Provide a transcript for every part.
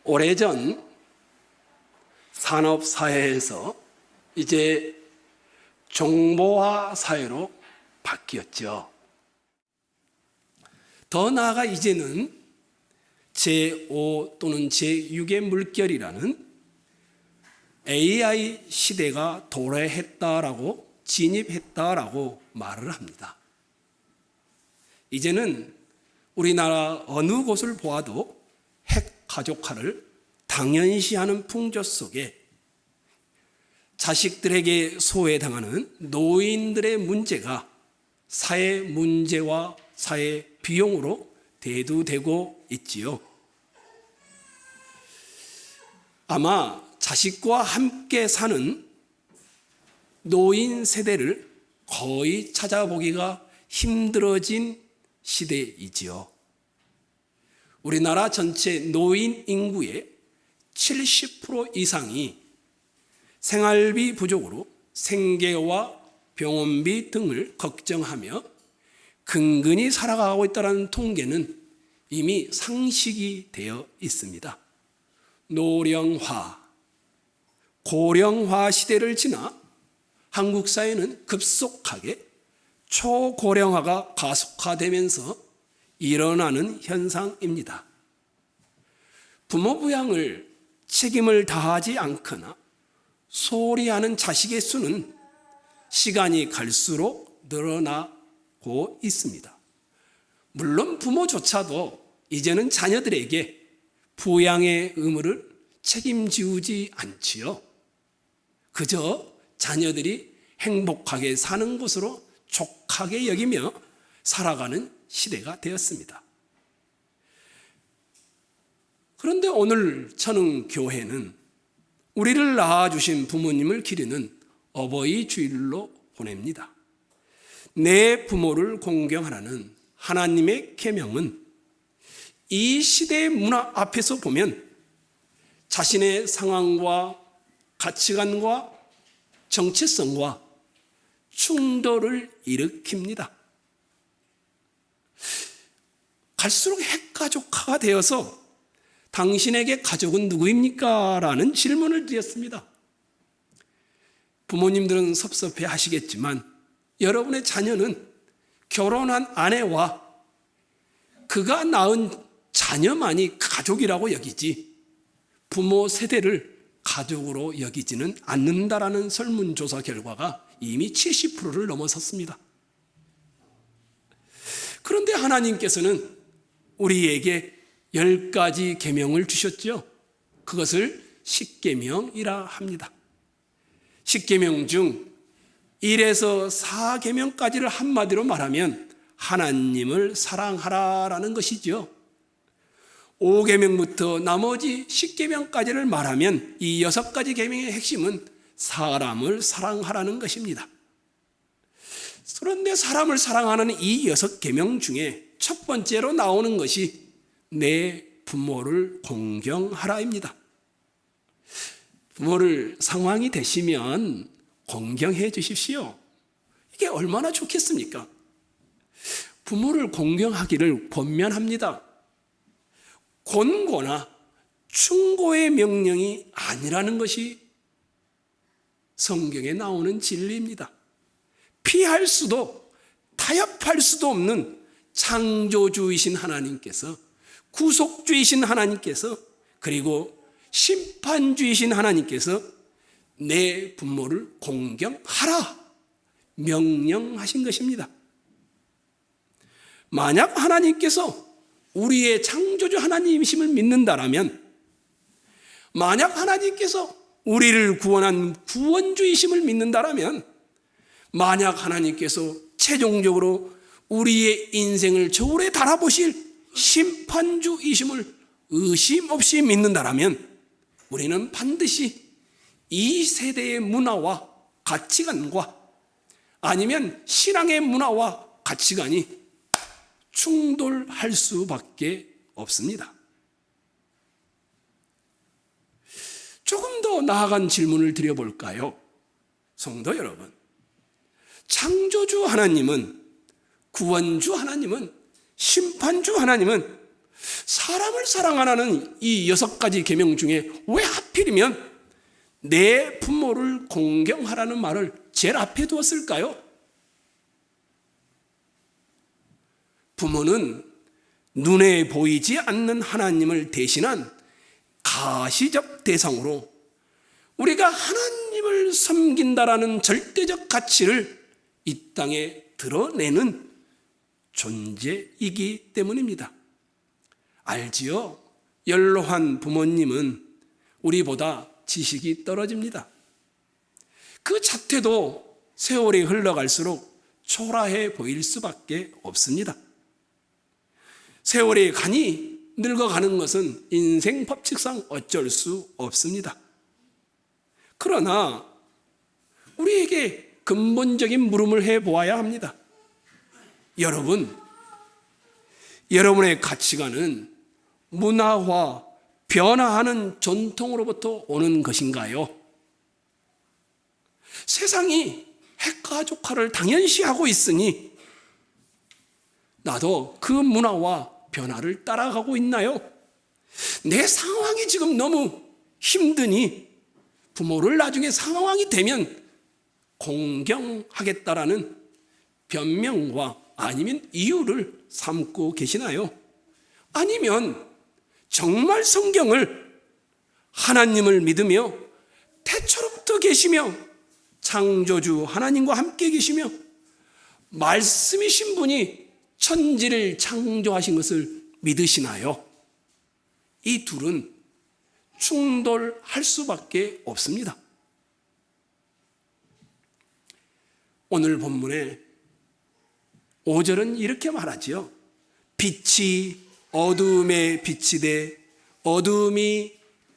오래전 산업사회에서 이제 정보화 사회로 바뀌었죠. 더 나아가 이제는 제5 또는 제6의 물결이라는 AI 시대가 도래했다라고 진입했다라고 말을 합니다. 이제는 우리나라 어느 곳을 보아도 핵가족화를 당연시하는 풍조 속에 자식들에게 소외당하는 노인들의 문제가 사회 문제와 사회 비용으로 대두되고 있지요. 아마 자식과 함께 사는 노인 세대를 거의 찾아보기가 힘들어진 시대이지요. 우리나라 전체 노인 인구의 70% 이상이 생활비 부족으로 생계와 병원비 등을 걱정하며 근근히 살아가고 있다는 통계는 이미 상식이 되어 있습니다. 노령화, 고령화 시대를 지나 한국 사회는 급속하게 초고령화가 가속화되면서 일어나는 현상입니다. 부모 부양을 책임을 다하지 않거나 소홀히하는 자식의 수는 시간이 갈수록 늘어나고 있습니다. 물론 부모조차도 이제는 자녀들에게 부양의 의무를 책임지우지 않지요. 그저 자녀들이 행복하게 사는 것으로 족하게 여기며 살아가는 시대가 되었습니다. 그런데 오늘 천흥교회는 우리를 낳아주신 부모님을 기리는 어버이 주일로 보냅니다. 내 부모를 공경하라는 하나님의 계명은 이 시대의 문화 앞에서 보면 자신의 상황과 가치관과 정체성과 충돌을 일으킵니다. 갈수록 핵가족화가 되어서 당신에게 가족은 누구입니까? 라는 질문을 드렸습니다. 부모님들은 섭섭해 하시겠지만 여러분의 자녀는 결혼한 아내와 그가 낳은 자녀만이 가족이라고 여기지 부모 세대를 가족으로 여기지는 않는다라는 설문조사 결과가 이미 70%를 넘어섰습니다. 그런데 하나님께서는 우리에게 10가지 계명을 주셨죠. 그것을 십계명이라 합니다. 십계명 중 1에서 4계명까지를 한마디로 말하면 하나님을 사랑하라라는 것이죠. 5계명부터 나머지 10계명까지를 말하면 이 6가지 계명의 핵심은 사람을 사랑하라는 것입니다. 그런데 사람을 사랑하는 이 6계명 중에 첫 번째로 나오는 것이 내 부모를 공경하라입니다. 부모를 상황이 되시면 공경해 주십시오. 이게 얼마나 좋겠습니까? 부모를 공경하기를 권면합니다. 권고나 충고의 명령이 아니라는 것이 성경에 나오는 진리입니다. 피할 수도 타협할 수도 없는 창조주이신 하나님께서, 구속주이신 하나님께서, 그리고 심판주이신 하나님께서 내 부모를 공경하라 명령하신 것입니다. 만약 하나님께서 우리의 창조주 하나님이심을 믿는다라면, 만약 하나님께서 우리를 구원한 구원주이심을 믿는다라면, 만약 하나님께서 최종적으로 우리의 인생을 저울에 달아보실 심판주이심을 의심 없이 믿는다라면 우리는 반드시 이 세대의 문화와 가치관과 아니면 신앙의 문화와 가치관이 충돌할 수밖에 없습니다. 조금 더 나아간 질문을 드려볼까요? 성도 여러분, 창조주 하나님은, 구원주 하나님은, 심판주 하나님은 사람을 사랑하라는 이 6가지 계명 중에 왜 하필이면 내 부모를 공경하라는 말을 제일 앞에 두었을까요? 부모는 눈에 보이지 않는 하나님을 대신한 가시적 대상으로 우리가 하나님을 섬긴다라는 절대적 가치를 이 땅에 드러내는 존재이기 때문입니다. 알지요? 연로한 부모님은 우리보다 지식이 떨어집니다. 그 자태도 세월이 흘러갈수록 초라해 보일 수밖에 없습니다. 세월이 가니 늙어가는 것은 인생 법칙상 어쩔 수 없습니다. 그러나 우리에게 근본적인 물음을 해보아야 합니다. 여러분의 가치관은 문화화, 변화하는 전통으로부터 오는 것인가요? 세상이 핵가족화를 당연시하고 있으니 나도 그 문화와 변화를 따라가고 있나요? 내 상황이 지금 너무 힘드니 부모를 나중에 상황이 되면 공경하겠다라는 변명과 아니면 이유를 삼고 계시나요? 아니면 정말 성경을 하나님을 믿으며 태초로부터 계시며 창조주 하나님과 함께 계시며 말씀이신 분이 천지를 창조하신 것을 믿으시나요? 이 둘은 충돌할 수밖에 없습니다. 오늘 본문에 5절은 이렇게 말하지요. 빛이 어두움에 비치되 어두움이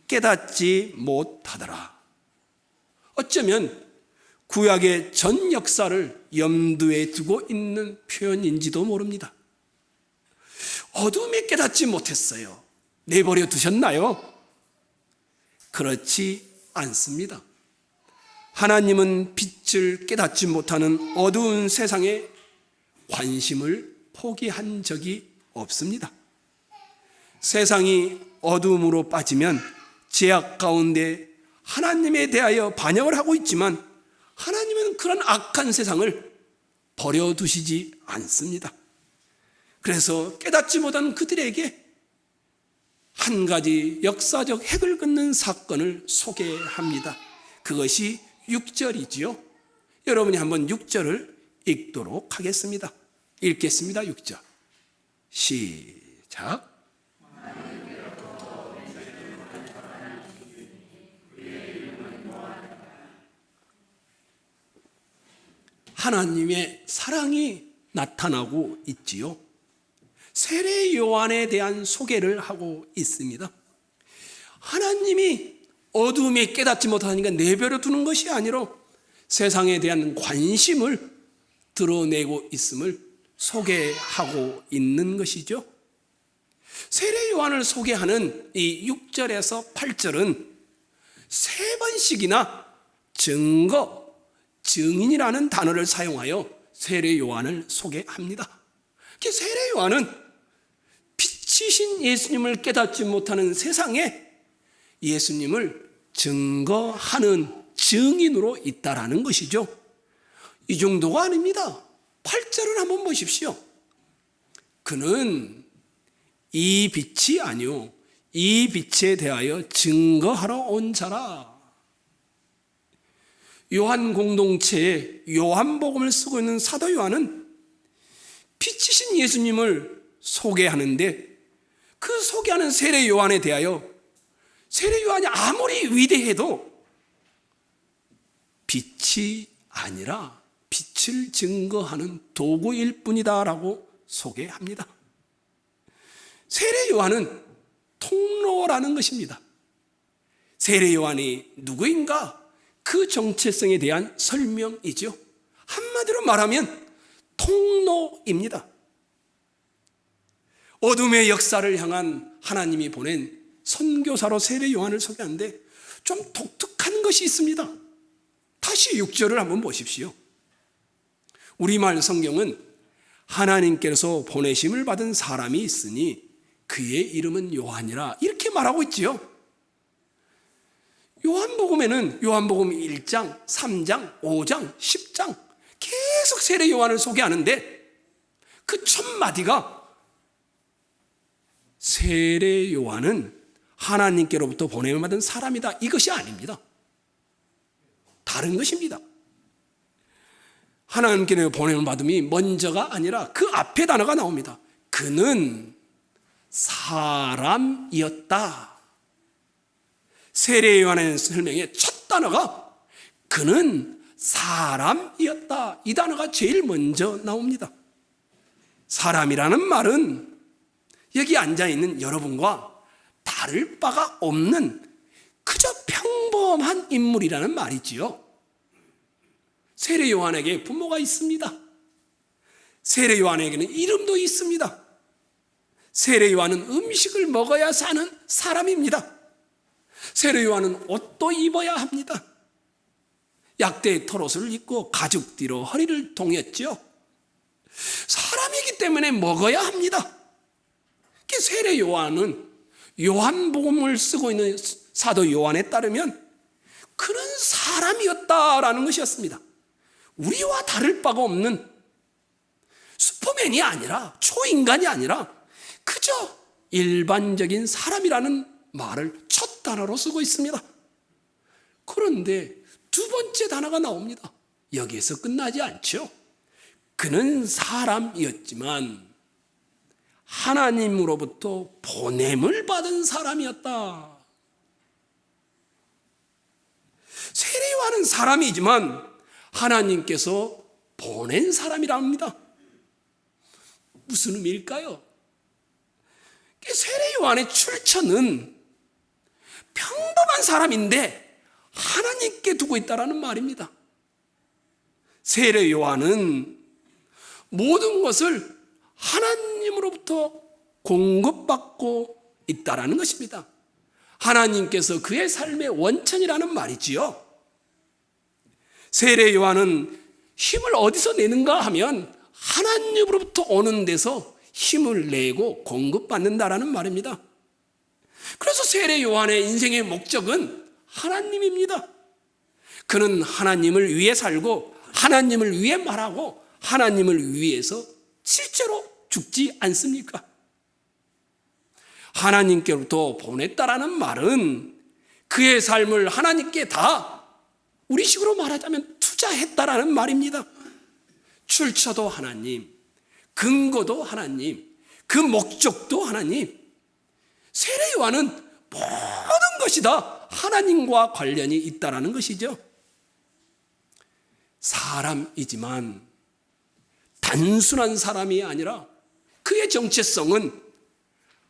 깨닫지 못하더라. 어쩌면 구약의 전 역사를 염두에 두고 있는 표현인지도 모릅니다. 어둠에 깨닫지 못했어요. 내버려 두셨나요? 그렇지 않습니다. 하나님은 빛을 깨닫지 못하는 어두운 세상에 관심을 포기한 적이 없습니다. 세상이 어둠으로 빠지면 죄악 가운데 하나님에 대하여 반역을 하고 있지만 하나님은 그런 악한 세상을 버려두시지 않습니다. 그래서 깨닫지 못한 그들에게 한 가지 역사적 핵을 긋는 사건을 소개합니다. 그것이 6절이지요. 여러분이 한번 6절을 읽도록 하겠습니다. 읽겠습니다. 6절 시작. 하나님의 사랑이 나타나고 있지요. 세례 요한에 대한 소개를 하고 있습니다. 하나님이 어둠에 깨닫지 못하니까 내버려 두는 것이 아니라 세상에 대한 관심을 드러내고 있음을 소개하고 있는 것이죠. 세례 요한을 소개하는 이 6절에서 8절은 3번씩이나 증거, 증인이라는 단어를 사용하여 세례 요한을 소개합니다. 세례 요한은 빛이신 예수님을 깨닫지 못하는 세상에 예수님을 증거하는 증인으로 있다라는 것이죠. 이 정도가 아닙니다. 8절을 한번 보십시오. 그는 이 빛이 아니요 이 빛에 대하여 증거하러 온 자라. 요한 공동체에 요한복음을 쓰고 있는 사도 요한은 빛이신 예수님을 소개하는데 그 소개하는 세례 요한에 대하여 세례 요한이 아무리 위대해도 빛이 아니라 빛을 증거하는 도구일 뿐이다라고 소개합니다. 세례 요한은 통로라는 것입니다. 세례 요한이 누구인가? 그 정체성에 대한 설명이죠. 한마디로 말하면 통로입니다. 어둠의 역사를 향한 하나님이 보낸 선교사로 세례 요한을 소개하는데 좀 독특한 것이 있습니다. 다시 6절을 한번 보십시오. 우리말 성경은 하나님께서 보내심을 받은 사람이 있으니 그의 이름은 요한이라 이렇게 말하고 있지요. 요한복음에는 요한복음 1장, 3장, 5장, 10장 계속 세례 요한을 소개하는데 그 첫 마디가 세례 요한은 하나님께로부터 보냄을 받은 사람이다, 이것이 아닙니다. 다른 것입니다. 하나님께로 보냄을 받음이 먼저가 아니라 그 앞에 단어가 나옵니다. 그는 사람이었다. 세례 요한의 설명의 첫 단어가 그는 사람이었다. 이 단어가 제일 먼저 나옵니다. 사람이라는 말은 여기 앉아있는 여러분과 다를 바가 없는 그저 평범한 인물이라는 말이지요. 세례 요한에게 부모가 있습니다. 세례 요한에게는 이름도 있습니다. 세례 요한은 음식을 먹어야 사는 사람입니다. 세례 요한은 옷도 입어야 합니다. 약대의 털옷을 입고 가죽 뒤로 허리를 동였죠. 사람이기 때문에 먹어야 합니다. 세례 요한은 요한복음을 쓰고 있는 사도 요한에 따르면 그는 사람이었다라는 것이었습니다. 우리와 다를 바가 없는 슈퍼맨이 아니라, 초인간이 아니라 그저 일반적인 사람이라는 말을 첫 단어로 쓰고 있습니다. 그런데 두 번째 단어가 나옵니다. 여기에서 끝나지 않죠. 그는 사람이었지만 하나님으로부터 보냄을 받은 사람이었다. 세례 요한은 사람이지만 하나님께서 보낸 사람이라 합니다. 무슨 의미일까요? 세례 요한의 출처는 평범한 사람인데 하나님께 두고 있다라는 말입니다. 세례 요한은 모든 것을 하나님으로부터 공급받고 있다라는 것입니다. 하나님께서 그의 삶의 원천이라는 말이지요. 세례 요한은 힘을 어디서 내는가 하면 하나님으로부터 오는 데서 힘을 내고 공급받는다라는 말입니다. 그래서 세례 요한의 인생의 목적은 하나님입니다. 그는 하나님을 위해 살고 하나님을 위해 말하고 하나님을 위해서 실제로 죽지 않습니까? 하나님께로부터 보냈다라는 말은 그의 삶을 하나님께 다 우리식으로 말하자면 투자했다라는 말입니다. 출처도 하나님, 근거도 하나님, 그 목적도 하나님. 세례 요한은 모든 것이 다 하나님과 관련이 있다라는 것이죠. 사람이지만 단순한 사람이 아니라 그의 정체성은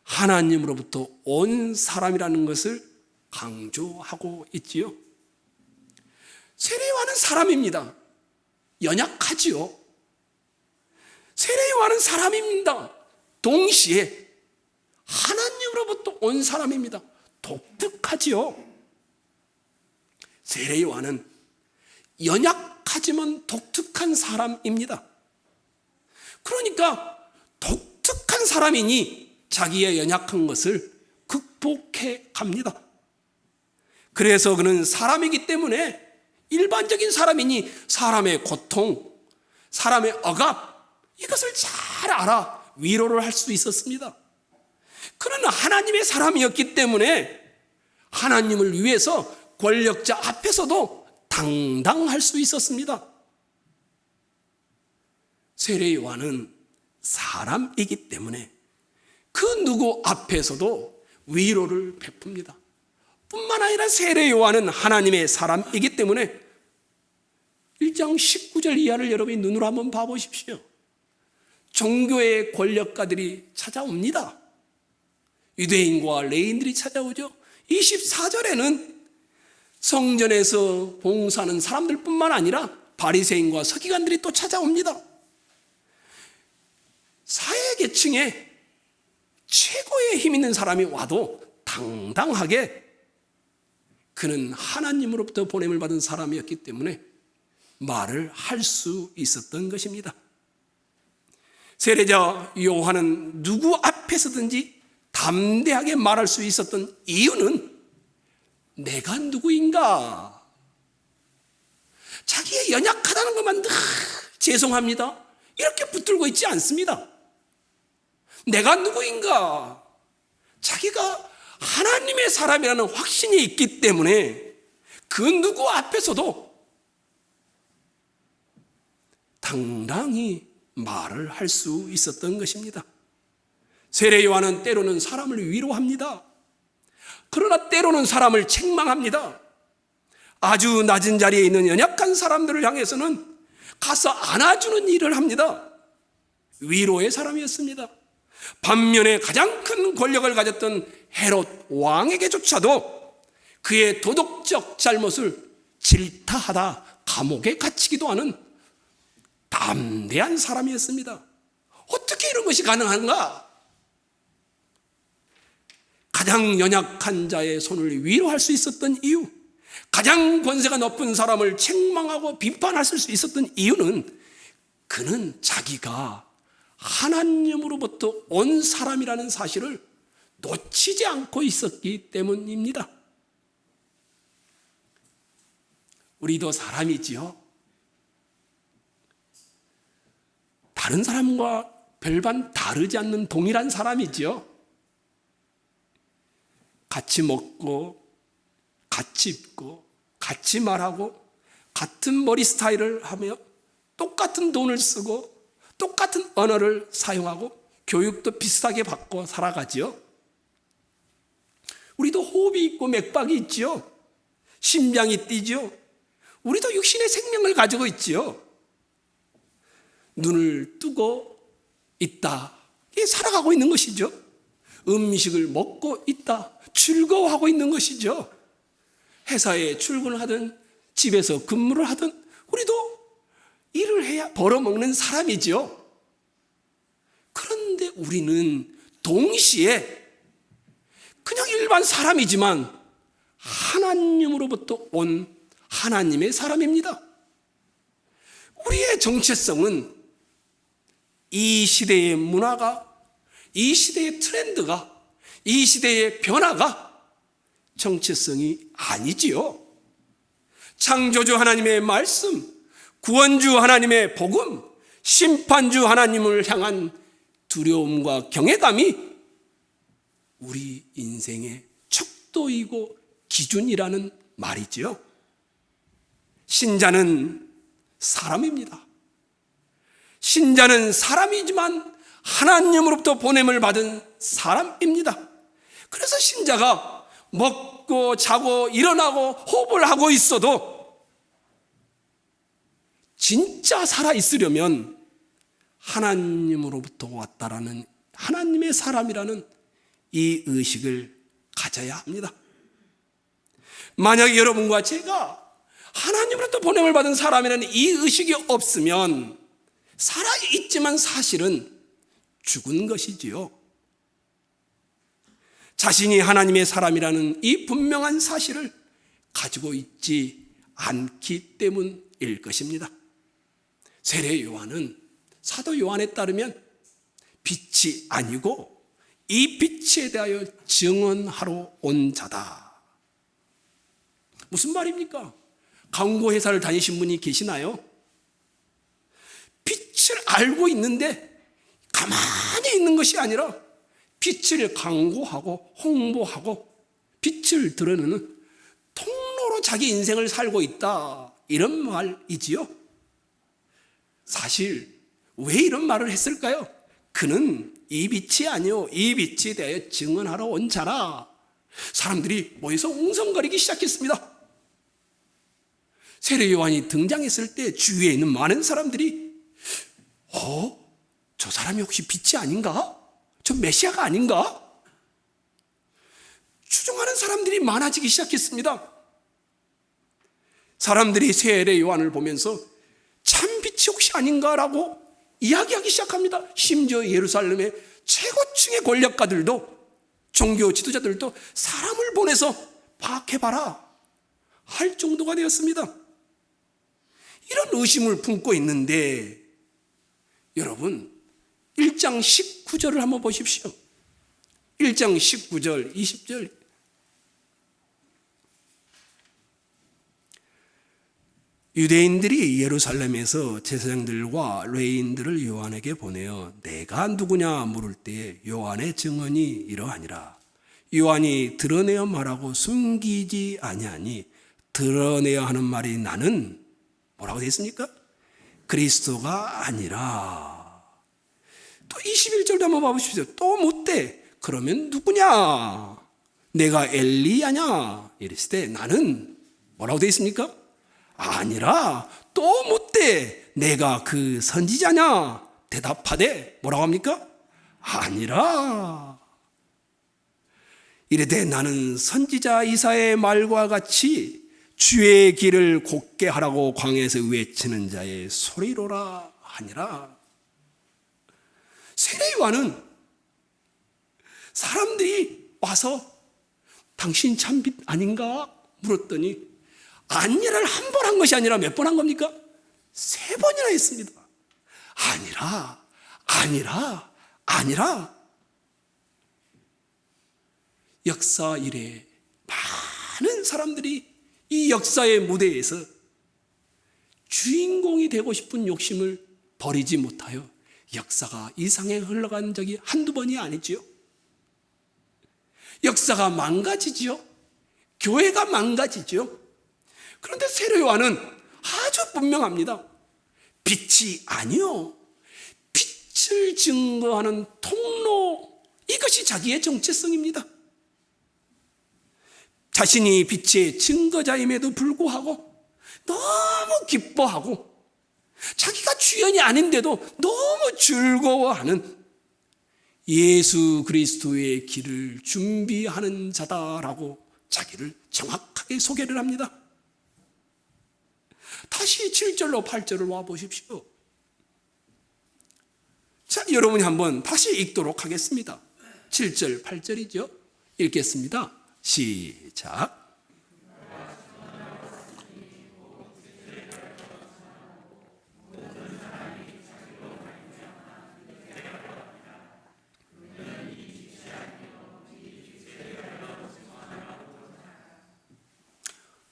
하나님으로부터 온 사람이라는 것을 강조하고 있지요. 세례 요한은 사람입니다. 연약하지요. 세례 요한은 사람입니다. 동시에 하나님으로부터 온 사람입니다. 독특하지요. 세례 요한은 연약하지만 독특한 사람입니다. 그러니까 독특한 사람이니 자기의 연약한 것을 극복해 갑니다. 그래서 그는 사람이기 때문에 일반적인 사람이니 사람의 고통, 사람의 억압, 이것을 잘 알아 위로를 할 수 있었습니다. 그는 하나님의 사람이었기 때문에 하나님을 위해서 권력자 앞에서도 당당할 수 있었습니다. 세례 요한은 사람이기 때문에 그 누구 앞에서도 위로를 베풉니다. 뿐만 아니라 세례 요한은 하나님의 사람이기 때문에 1장 19절 이하를 여러분이 눈으로 한번 봐보십시오. 종교의 권력가들이 찾아옵니다. 유대인과 레인들이 찾아오죠. 24절에는 성전에서 봉사하는 사람들뿐만 아니라 바리새인과 서기관들이 또 찾아옵니다. 사회계층에 최고의 힘 있는 사람이 와도 당당하게 그는 하나님으로부터 보냄을 받은 사람이었기 때문에 말을 할 수 있었던 것입니다. 세례자 요한은 누구 앞에서든지 담대하게 말할 수 있었던 이유는 내가 누구인가? 자기의 연약하다는 것만 늘 죄송합니다 이렇게 붙들고 있지 않습니다. 내가 누구인가? 자기가 하나님의 사람이라는 확신이 있기 때문에 그 누구 앞에서도 당당히 말을 할 수 있었던 것입니다. 세례 요한은 때로는 사람을 위로합니다. 그러나 때로는 사람을 책망합니다. 아주 낮은 자리에 있는 연약한 사람들을 향해서는 가서 안아주는 일을 합니다. 위로의 사람이었습니다. 반면에 가장 큰 권력을 가졌던 헤롯 왕에게조차도 그의 도덕적 잘못을 질타하다 감옥에 갇히기도 하는 담대한 사람이었습니다. 어떻게 이런 것이 가능한가? 가장 연약한 자의 손을 위로할 수 있었던 이유, 가장 권세가 높은 사람을 책망하고 비판할 수 있었던 이유는 그는 자기가 하나님으로부터 온 사람이라는 사실을 놓치지 않고 있었기 때문입니다. 우리도 사람이지요. 다른 사람과 별반 다르지 않는 동일한 사람이지요. 같이 먹고 같이 입고 같이 말하고 같은 머리 스타일을 하며 똑같은 돈을 쓰고 똑같은 언어를 사용하고 교육도 비슷하게 받고 살아가지요. 우리도 호흡이 있고 맥박이 있지요. 심장이 뛰지요. 우리도 육신의 생명을 가지고 있지요. 눈을 뜨고 있다. 이게 살아가고 있는 것이죠. 음식을 먹고 있다. 즐거워하고 있는 것이죠. 회사에 출근을 하든 집에서 근무를 하든 우리도 일을 해야 벌어먹는 사람이죠. 그런데 우리는 동시에 그냥 일반 사람이지만 하나님으로부터 온 하나님의 사람입니다. 우리의 정체성은 이 시대의 문화가, 이 시대의 트렌드가, 이 시대의 변화가 정체성이 아니지요. 창조주 하나님의 말씀, 구원주 하나님의 복음, 심판주 하나님을 향한 두려움과 경외감이 우리 인생의 척도이고 기준이라는 말이지요. 신자는 사람입니다. 신자는 사람이지만 하나님으로부터 보냄을 받은 사람입니다. 그래서 신자가 먹고 자고 일어나고 호흡을 하고 있어도 진짜 살아있으려면 하나님으로부터 왔다라는 하나님의 사람이라는 이 의식을 가져야 합니다. 만약 여러분과 제가 하나님으로부터 보냄을 받은 사람이라는 이 의식이 없으면 살아있지만 사실은 죽은 것이지요. 자신이 하나님의 사람이라는 이 분명한 사실을 가지고 있지 않기 때문일 것입니다. 세례 요한은 사도 요한에 따르면 빛이 아니고 이 빛에 대하여 증언하러 온 자다. 무슨 말입니까? 광고회사를 다니신 분이 계시나요? 빛을 알고 있는데 가만히 있는 것이 아니라 빛을 광고하고 홍보하고 빛을 드러내는 통로로 자기 인생을 살고 있다. 이런 말이지요. 사실 왜 이런 말을 했을까요? 그는 이 빛이 아니요 이 빛에 대하여 증언하러 온 자라. 사람들이 모여서 웅성거리기 시작했습니다. 세례 요한이 등장했을 때 주위에 있는 많은 사람들이 저 사람이 혹시 빛이 아닌가? 저 메시아가 아닌가? 추정하는 사람들이 많아지기 시작했습니다. 사람들이 세례 요한을 보면서 참 빛이 혹시 아닌가라고 이야기하기 시작합니다. 심지어 예루살렘의 최고층의 권력가들도 종교 지도자들도 사람을 보내서 파악해봐라 할 정도가 되었습니다. 이런 의심을 품고 있는데 여러분 1장 19절을 한번 보십시오. 1장 19절, 20절. 유대인들이 예루살렘에서 제사장들과 레위인들을 요한에게 보내어 내가 누구냐 물을 때 요한의 증언이 이러하니라. 요한이 드러내어 말하고 숨기지 아니하니 드러내어 하는 말이 나는 뭐라고 되어 있습니까? 그리스도가 아니라. 또 21절도 한번 봐보십시오. 또 묻되 그러면 누구냐? 내가 엘리야냐? 이랬을 때 나는 뭐라고 되어 있습니까? 아니라. 또 묻되 내가 그 선지자냐? 대답하되 뭐라고 합니까? 아니라. 이르되 나는 선지자 이사야의 말과 같이 주의 길을 곧게 하라고 광야에서 외치는 자의 소리로라 하니라. 세례 요한은 사람들이 와서 당신 참 빛 아닌가 물었더니 아니라를 한 번 한 것이 아니라 몇 번 한 겁니까? 3번이나 했습니다. 아니라, 아니라, 아니라. 역사 이래 많은 사람들이 이 역사의 무대에서 주인공이 되고 싶은 욕심을 버리지 못하여 역사가 이상에 흘러간 적이 한두 번이 아니지요. 역사가 망가지지요. 교회가 망가지지요. 그런데 세례 요한은 아주 분명합니다. 빛이 아니요, 빛을 증거하는 통로, 이것이 자기의 정체성입니다. 자신이 빛의 증거자임에도 불구하고 너무 기뻐하고 자기가 주연이 아닌데도 너무 즐거워하는 예수 그리스도의 길을 준비하는 자다라고 자기를 정확하게 소개를 합니다. 다시 7절로 8절을 와 보십시오. 자, 여러분이 한번 다시 읽도록 하겠습니다. 7절, 8절이죠. 읽겠습니다. 시작.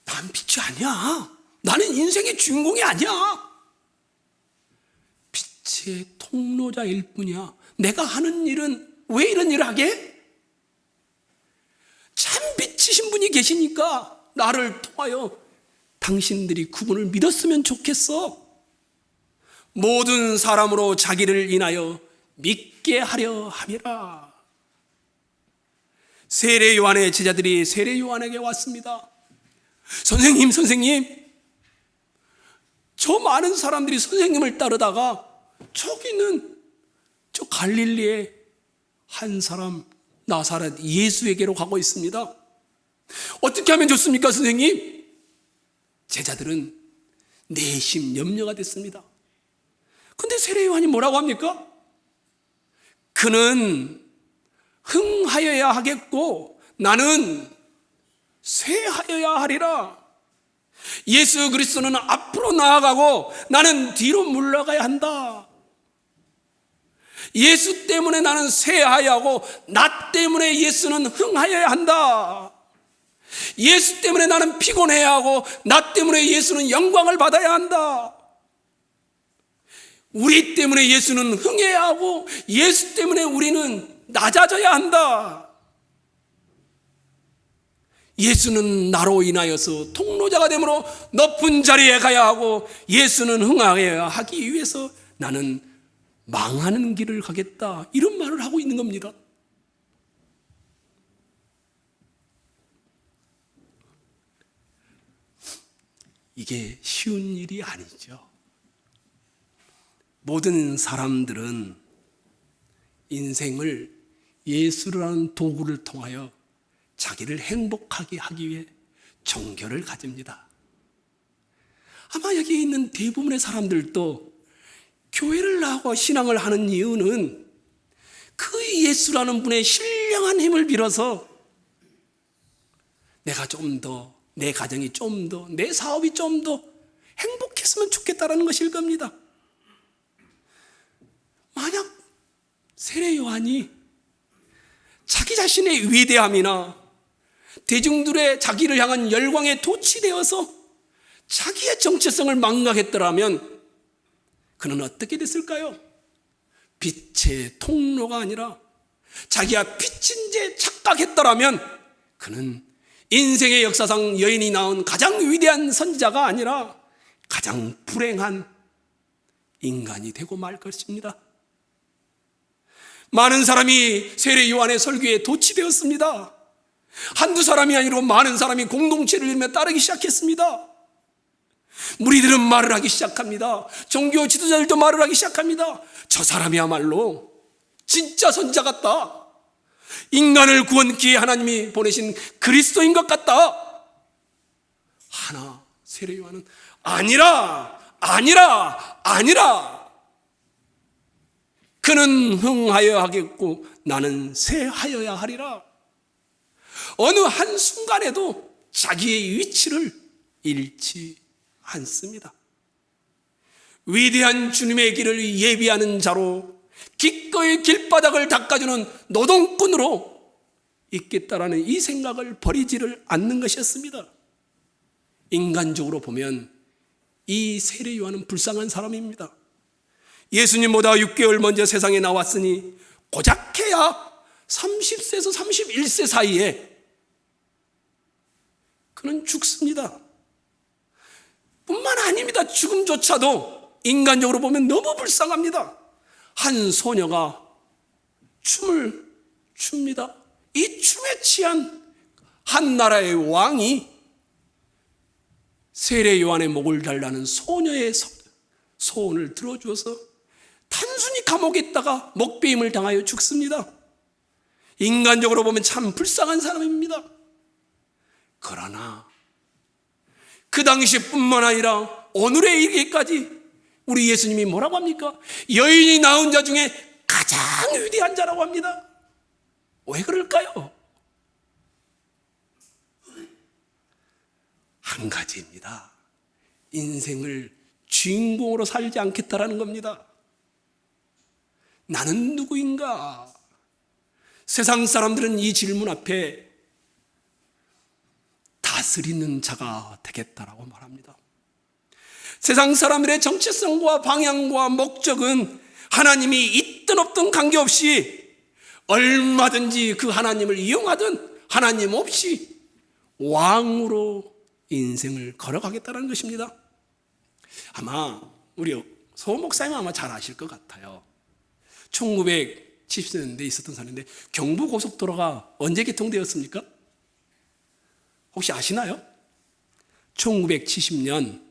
난 빛이 아니야. 나는 인생의 주인공이 아니야. 빛의 통로자일 뿐이야. 내가 하는 일은 왜 이런 일을 하게? 참 빛이신 분이 계시니까 나를 통하여 당신들이 그분을 믿었으면 좋겠어. 모든 사람으로 자기를 인하여 믿게 하려 함이라. 세례 요한의 제자들이 세례 요한에게 왔습니다. 선생님, 선생님, 저 많은 사람들이 선생님을 따르다가 저기는 저 갈릴리의 한 사람 나사렛 예수에게로 가고 있습니다. 어떻게 하면 좋습니까, 선생님? 제자들은 내심 염려가 됐습니다. 근데 세례 요한이 뭐라고 합니까? 그는 흥하여야 하겠고 나는 쇠하여야 하리라. 예수 그리스도는 앞으로 나아가고 나는 뒤로 물러가야 한다. 예수 때문에 나는 쇠하여야 하고 나 때문에 예수는 흥하여야 한다. 예수 때문에 나는 피곤해야 하고 나 때문에 예수는 영광을 받아야 한다. 우리 때문에 예수는 흥해야 하고 예수 때문에 우리는 낮아져야 한다. 예수는 나로 인하여서 통로자가 되므로 높은 자리에 가야 하고 예수는 흥하여야 하기 위해서 나는 망하는 길을 가겠다. 이런 말을 하고 있는 겁니다. 이게 쉬운 일이 아니죠. 모든 사람들은 인생을 예수라는 도구를 통하여 자기를 행복하게 하기 위해 종교를 가집니다. 아마 여기 있는 대부분의 사람들도 교회를 나오고 신앙을 하는 이유는 그 예수라는 분의 신령한 힘을 빌어서 내가 좀 더, 내 가정이 좀 더, 내 사업이 좀 더 행복했으면 좋겠다라는 것일 겁니다. 만약 세례 요한이 자기 자신의 위대함이나 대중들의 자기를 향한 열광에 도취되어서 자기의 정체성을 망각했더라면 그는 어떻게 됐을까요? 빛의 통로가 아니라 자기가 빛인 제 착각했더라면 그는 인생의 역사상 여인이 낳은 가장 위대한 선지자가 아니라 가장 불행한 인간이 되고 말 것입니다. 많은 사람이 세례 요한의 설교에 도취되었습니다. 한두 사람이 아니라 많은 사람이 공동체를 이루며 따르기 시작했습니다. 무리들은 말을 하기 시작합니다. 종교 지도자들도 말을 하기 시작합니다. 저 사람이야말로 진짜 선지자 같다. 인간을 구원기에 하나님이 보내신 그리스도인 것 같다. 하나 세례 요한은 아니라. 그는 흥하여 하겠고 나는 쇠하여야 하리라. 어느 한순간에도 자기의 위치를 잃지 않습니다. 위대한 주님의 길을 예비하는 자로 기꺼이 길바닥을 닦아주는 노동꾼으로 있겠다라는 이 생각을 버리지를 않는 것이었습니다. 인간적으로 보면 이 세례 요한은 불쌍한 사람입니다. 예수님보다 6개월 먼저 세상에 나왔으니 고작해야 30세에서 31세 사이에 그는 죽습니다. 뿐만 아닙니다. 죽음조차도 인간적으로 보면 너무 불쌍합니다. 한 소녀가 춤을 춥니다. 이 춤에 취한 한 나라의 왕이 세례 요한의 목을 달라는 소녀의 소원을 들어주어서 단순히 감옥에 있다가 목베임을 당하여 죽습니다. 인간적으로 보면 참 불쌍한 사람입니다. 그러나 그 당시뿐만 아니라 오늘에 이르기까지 우리 예수님이 뭐라고 합니까? 여인이 낳은 자 중에 가장 위대한 자라고 합니다. 왜 그럴까요? 한 가지입니다. 인생을 주인공으로 살지 않겠다라는 겁니다. 나는 누구인가? 세상 사람들은 이 질문 앞에 다스리는 자가 되겠다라고 말합니다. 세상 사람들의 정체성과 방향과 목적은 하나님이 있든 없든 관계없이 얼마든지 그 하나님을 이용하든 하나님 없이 왕으로 인생을 걸어가겠다는 것입니다. 아마 우리 소 목사님 아마 잘 아실 것 같아요. 1970년대에 있었던 사람인데 경부고속도로가 언제 개통되었습니까? 혹시 아시나요? 1970년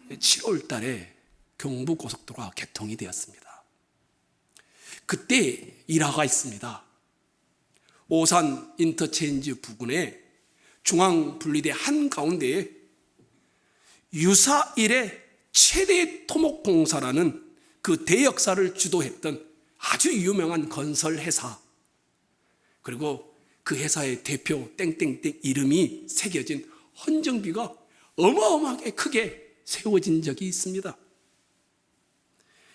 7월 달에 경부고속도로가 개통이 되었습니다. 그때 일화가 있습니다. 오산 인터체인지 부근에 중앙분리대 한가운데에 유사 이래 최대 토목공사라는 그 대역사를 주도했던 아주 유명한 건설회사, 그리고 그 회사의 대표 땡땡땡 이름이 새겨진 헌정비가 어마어마하게 크게 세워진 적이 있습니다.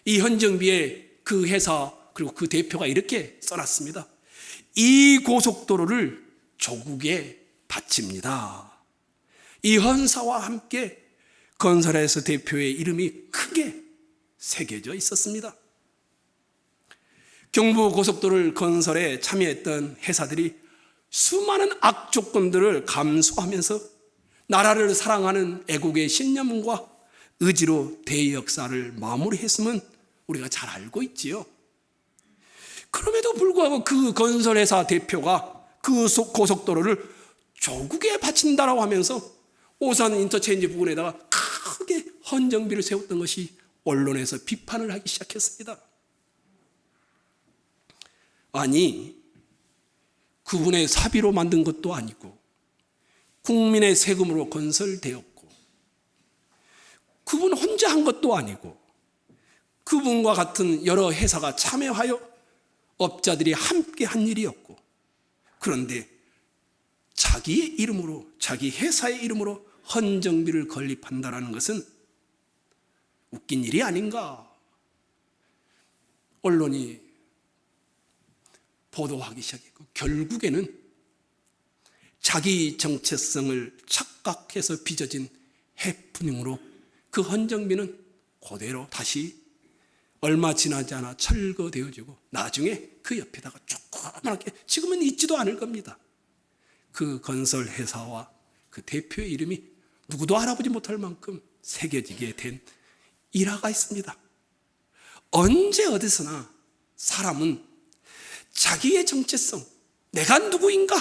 이 헌정비에 그 회사 그리고 그 대표가 이렇게 써놨습니다. 이 고속도로를 조국에 바칩니다. 이 헌사와 함께 건설회사 대표의 이름이 크게 새겨져 있었습니다. 경부고속도로를 건설에 참여했던 회사들이 수많은 악조건들을 감수하면서 나라를 사랑하는 애국의 신념과 의지로 대역사를 마무리했음은 우리가 잘 알고 있지요. 그럼에도 불구하고 그 건설회사 대표가 그 고속도로를 조국에 바친다라고 하면서 오산 인터체인지 부근에다가 크게 헌정비를 세웠던 것이 언론에서 비판을 하기 시작했습니다. 아니, 그분의 사비로 만든 것도 아니고 국민의 세금으로 건설되었고 그분 혼자 한 것도 아니고 그분과 같은 여러 회사가 참여하여 업자들이 함께 한 일이었고, 그런데 자기의 이름으로, 자기 회사의 이름으로 헌정비를 건립한다는 것은 웃긴 일이 아닌가. 언론이 보도하기 시작했고, 결국에는 자기 정체성을 착각해서 빚어진 해프닝으로 그 헌정비는 그대로 다시 얼마 지나지 않아 철거되어지고, 나중에 그 옆에다가 조그맣게, 지금은 있지도 않을 겁니다, 그 건설 회사와 그 대표의 이름이 누구도 알아보지 못할 만큼 새겨지게 된 일화가 있습니다. 언제 어디서나 사람은 자기의 정체성, 내가 누구인가,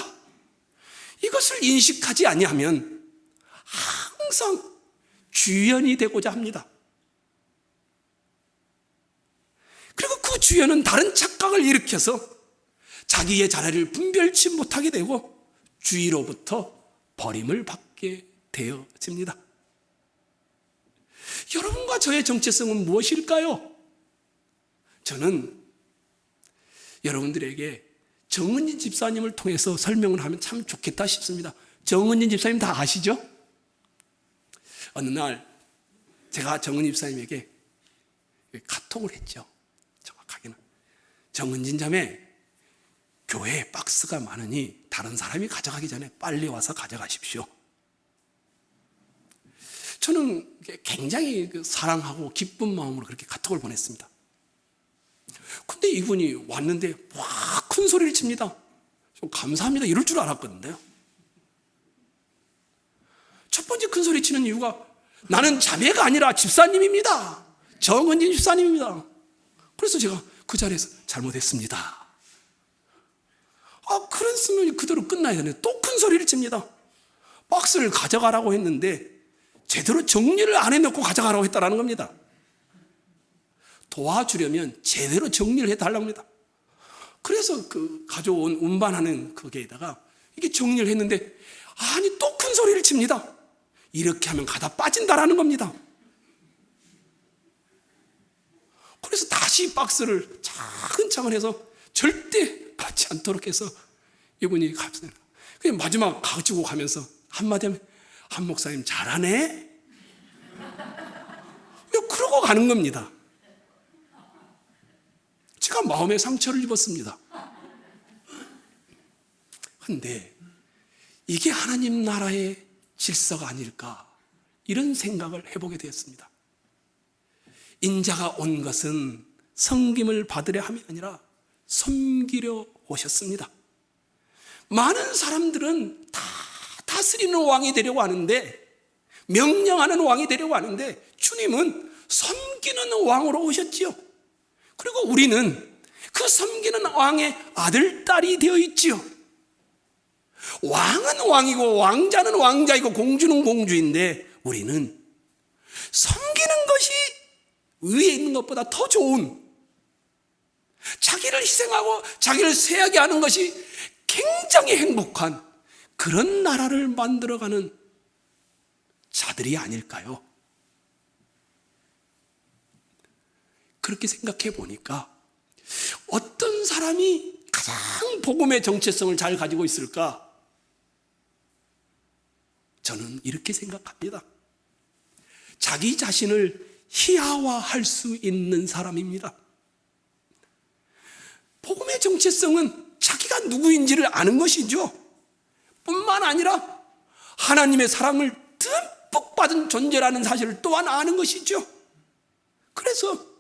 이것을 인식하지 아니하면 항상 주연이 되고자 합니다. 그리고 그 주연은 다른 착각을 일으켜서 자기의 자리를 분별치 못하게 되고 주위로부터 버림을 받게 되어집니다. 여러분과 저의 정체성은 무엇일까요? 저는 여러분들에게 정은진 집사님을 통해서 설명을 하면 참 좋겠다 싶습니다. 정은진 집사님 다 아시죠? 어느 날 제가 정은진 집사님에게 카톡을 했죠. 정확하게는, 정은진 자매, 교회에 박스가 많으니 다른 사람이 가져가기 전에 빨리 와서 가져가십시오. 저는 굉장히 사랑하고 기쁜 마음으로 그렇게 카톡을 보냈습니다. 근데 이분이 왔는데 와, 큰 소리를 칩니다. 좀 감사합니다 이럴 줄 알았거든요. 첫 번째 큰 소리 치는 이유가, 나는 자매가 아니라 집사님입니다, 정은진 집사님입니다. 그래서 제가 그 자리에서 잘못했습니다. 그랬으면 그대로 끝나야 되는데 또 큰 소리를 칩니다. 박스를 가져가라고 했는데 제대로 정리를 안 해놓고 가져가라고 했다는 겁니다. 도와주려면 제대로 정리를 해달라고 합니다. 그래서 그 가져온 운반하는 거기에다가 이게 정리를 했는데, 아니 또 큰 소리를 칩니다. 이렇게 하면 가다 빠진다라는 겁니다. 그래서 다시 박스를 차근차근 해서 절대 받지 않도록 해서 이분이 갑니다. 그냥 마지막 가지고 가면서 한마디 하면, 한 목사님 잘하네? 그러고 가는 겁니다. 제가 마음의 상처를 입었습니다. 그런데 이게 하나님 나라의 질서가 아닐까, 이런 생각을 해보게 되었습니다. 인자가 온 것은 섬김을 받으려 함이 아니라 섬기려 오셨습니다. 많은 사람들은 다 다스리는 왕이 되려고 하는데, 명령하는 왕이 되려고 하는데, 주님은 섬기는 왕으로 오셨지요. 그리고 우리는 그 섬기는 왕의 아들, 딸이 되어 있지요. 왕은 왕이고 왕자는 왕자이고 공주는 공주인데, 우리는 섬기는 것이 위에 있는 것보다 더 좋은, 자기를 희생하고 자기를 쇠하게 하는 것이 굉장히 행복한 그런 나라를 만들어가는 자들이 아닐까요? 그렇게 생각해 보니까 어떤 사람이 가장 복음의 정체성을 잘 가지고 있을까? 저는 이렇게 생각합니다. 자기 자신을 희화화할 수 있는 사람입니다. 복음의 정체성은 자기가 누구인지를 아는 것이죠. 뿐만 아니라 하나님의 사랑을 듬뿍 받은 존재라는 사실을 또한 아는 것이죠. 그래서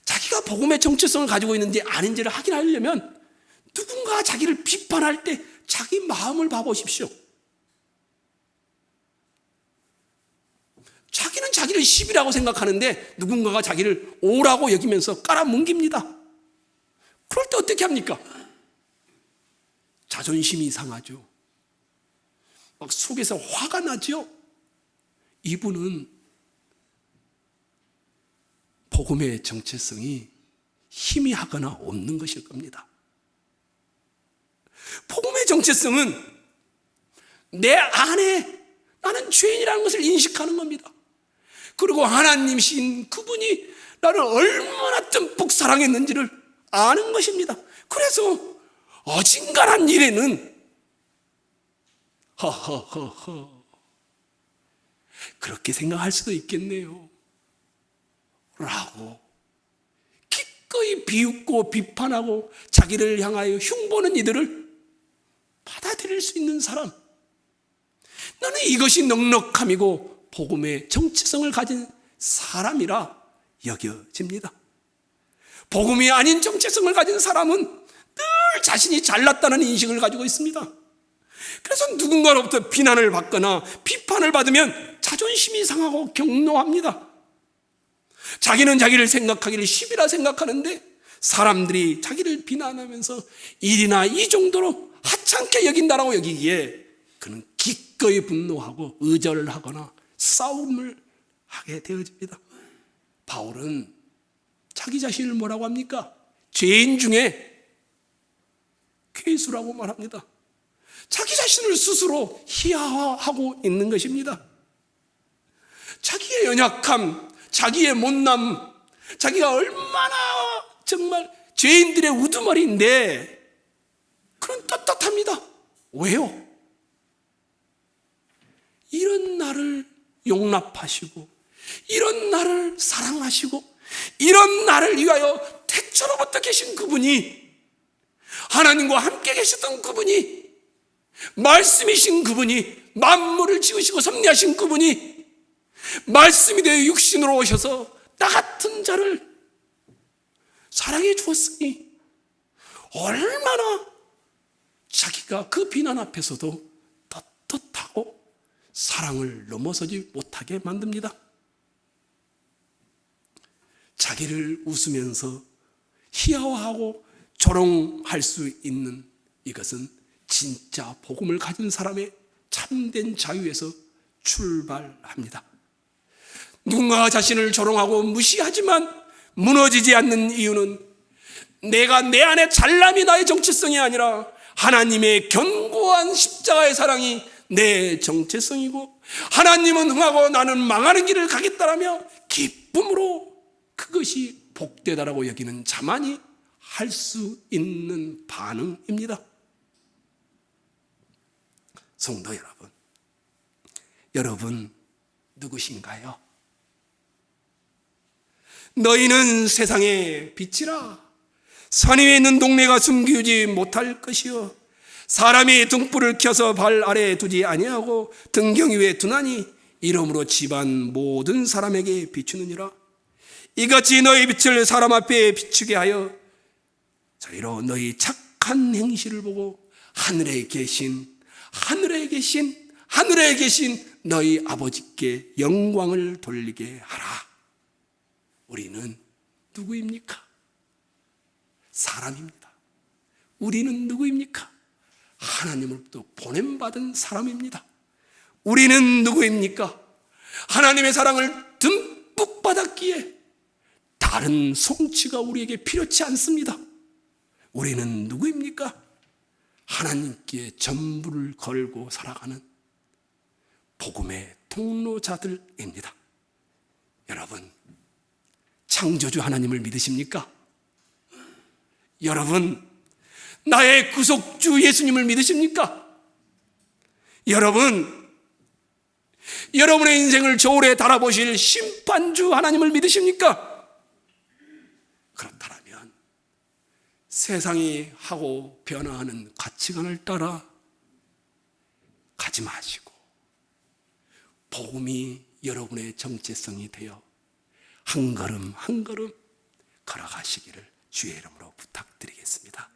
자기가 복음의 정체성을 가지고 있는지 아닌지를 확인하려면 누군가 자기를 비판할 때 자기 마음을 봐보십시오. 자기는 자기를 10이라고 생각하는데 누군가가 자기를 5라고 여기면서 깔아뭉깁니다. 그럴 때 어떻게 합니까? 자존심이 상하죠. 막 속에서 화가 나죠. 이분은 복음의 정체성이 희미하거나 없는 것일 겁니다. 복음의 정체성은 내 안에 나는 죄인이라는 것을 인식하는 겁니다. 그리고 하나님이신 그분이 나를 얼마나 듬뿍 사랑했는지를 아는 것입니다. 그래서 어진간한 일에는 허허허허 그렇게 생각할 수도 있겠네요 라고 기꺼이 아무리 비웃고 비판하고 자기를 향하여 흉보는 이들을 받아들일 수 있는 사람, 나는 이것이 넉넉함이고 복음의 정체성을 가진 사람이라 여겨집니다. 복음이 아닌 정체성을 가진 사람은 늘 자신이 잘났다는 인식을 가지고 있습니다. 그래서 누군가로부터 비난을 받거나 비판을 받으면 자존심이 상하고 격노합니다. 자기는 자기를 생각하기를 10이라 생각하는데 사람들이 자기를 비난하면서 일이나 이 정도로 하찮게 여긴다라고 여기기에 그는 기꺼이 분노하고 의절하거나 싸움을 하게 되어집니다. 바울은 자기 자신을 뭐라고 합니까? 죄인 중에 괴수라고 말합니다. 자기 자신을 스스로 희화화하고 있는 것입니다. 자기의 연약함, 자기의 못남, 자기가 얼마나 정말 죄인들의 우두머리인데 그런 떳떳합니다. 왜요? 이런 나를 용납하시고 이런 나를 사랑하시고 이런 나를 위하여 태초로부터 계신 그분이, 하나님과 함께 계셨던 그분이, 말씀이신 그분이, 만물을 지으시고 섭리하신 그분이 말씀이 되어 육신으로 오셔서 나 같은 자를 사랑해 주었으니 얼마나 자기가 그 비난 앞에서도 떳떳하고 사랑을 넘어서지 못하게 만듭니다. 자기를 웃으면서 희화화하고 조롱할 수 있는 이것은 진짜 복음을 가진 사람의 참된 자유에서 출발합니다. 누군가 자신을 조롱하고 무시하지만 무너지지 않는 이유는 내가 내 안에 잘남이 나의 정체성이 아니라 하나님의 견고한 십자가의 사랑이 내 정체성이고, 하나님은 흥하고 나는 망하는 길을 가겠다라며 기쁨으로 그것이 복되다라고 여기는 자만이 할 수 있는 반응입니다. 성도 여러분, 여러분 누구신가요? 너희는 세상의 빛이라. 산 위에 있는 동네가 숨기지 못할 것이요 사람이 등불을 켜서 발 아래에 두지 아니하고 등경 위에 두나니 이러므로 집안 모든 사람에게 비추느니라. 이같이 너희 빛을 사람 앞에 비추게 하여 저희로 너희 착한 행실을 보고 하늘에 계신 너희 아버지께 영광을 돌리게 하라. 우리는 누구입니까? 사람입니다. 우리는 누구입니까? 하나님으로부터 보냄받은 사람입니다. 우리는 누구입니까? 하나님의 사랑을 듬뿍 받았기에 다른 성취가 우리에게 필요치 않습니다. 우리는 누구입니까? 하나님께 전부를 걸고 살아가는 복음의 통로자들입니다. 여러분, 창조주 하나님을 믿으십니까? 여러분, 나의 구속주 예수님을 믿으십니까? 여러분, 여러분의 인생을 저울에 달아보실 심판주 하나님을 믿으십니까? 그렇다면 세상이 하고 변화하는 가치관을 따라 가지 마시고 복음이 여러분의 정체성이 되어 한 걸음 한 걸음 걸어가시기를 주의 이름으로 부탁드리겠습니다.